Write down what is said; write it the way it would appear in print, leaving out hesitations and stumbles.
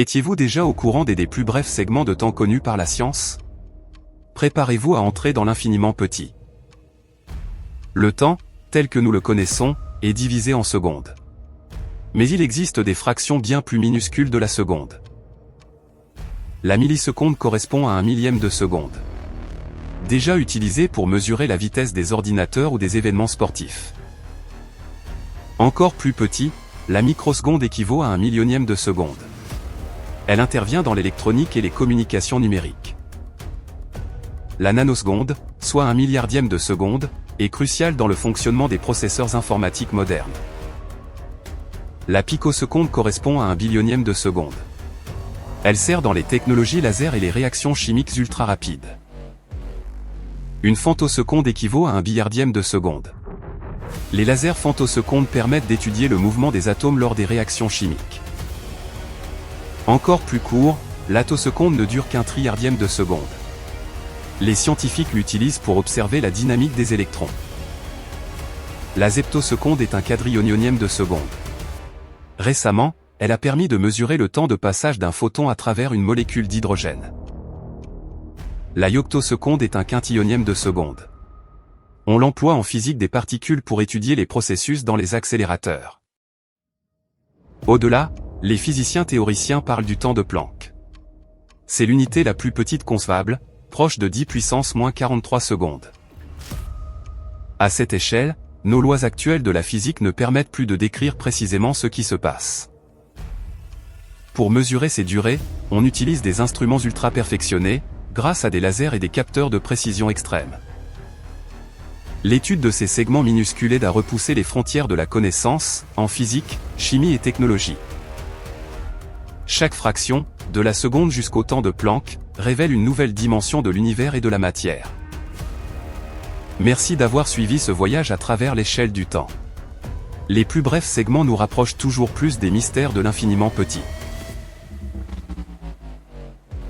Étiez-vous déjà au courant des plus brefs segments de temps connus par la science? Préparez-vous à entrer dans l'infiniment petit. Le temps, tel que nous le connaissons, est divisé en secondes. Mais il existe des fractions bien plus minuscules de la seconde. La milliseconde correspond à un millième de seconde. Déjà utilisé pour mesurer la vitesse des ordinateurs ou des événements sportifs. Encore plus petit, la microseconde équivaut à un millionième de seconde. Elle intervient dans l'électronique et les communications numériques. La nanoseconde, soit un milliardième de seconde, est cruciale dans le fonctionnement des processeurs informatiques modernes. La picoseconde correspond à un billionième de seconde. Elle sert dans les technologies laser et les réactions chimiques ultra rapides. Une femtoseconde équivaut à un billiardième de seconde. Les lasers femtosecondes permettent d'étudier le mouvement des atomes lors des réactions chimiques. Encore plus court, l'attoseconde ne dure qu'un trilliardième de seconde. Les scientifiques l'utilisent pour observer la dynamique des électrons. La zeptoseconde est un quadrillionième de seconde. Récemment, elle a permis de mesurer le temps de passage d'un photon à travers une molécule d'hydrogène. La yoctoseconde est un quintillionième de seconde. On l'emploie en physique des particules pour étudier les processus dans les accélérateurs. Au-delà, les physiciens théoriciens parlent du temps de Planck. C'est l'unité la plus petite concevable, proche de 10 puissance moins 43 secondes. À cette échelle, nos lois actuelles de la physique ne permettent plus de décrire précisément ce qui se passe. Pour mesurer ces durées, on utilise des instruments ultra perfectionnés, grâce à des lasers et des capteurs de précision extrême. L'étude de ces segments minuscules aide à repousser les frontières de la connaissance, en physique, chimie et technologie. Chaque fraction, de la seconde jusqu'au temps de Planck, révèle une nouvelle dimension de l'univers et de la matière. Merci d'avoir suivi ce voyage à travers l'échelle du temps. Les plus brefs segments nous rapprochent toujours plus des mystères de l'infiniment petit.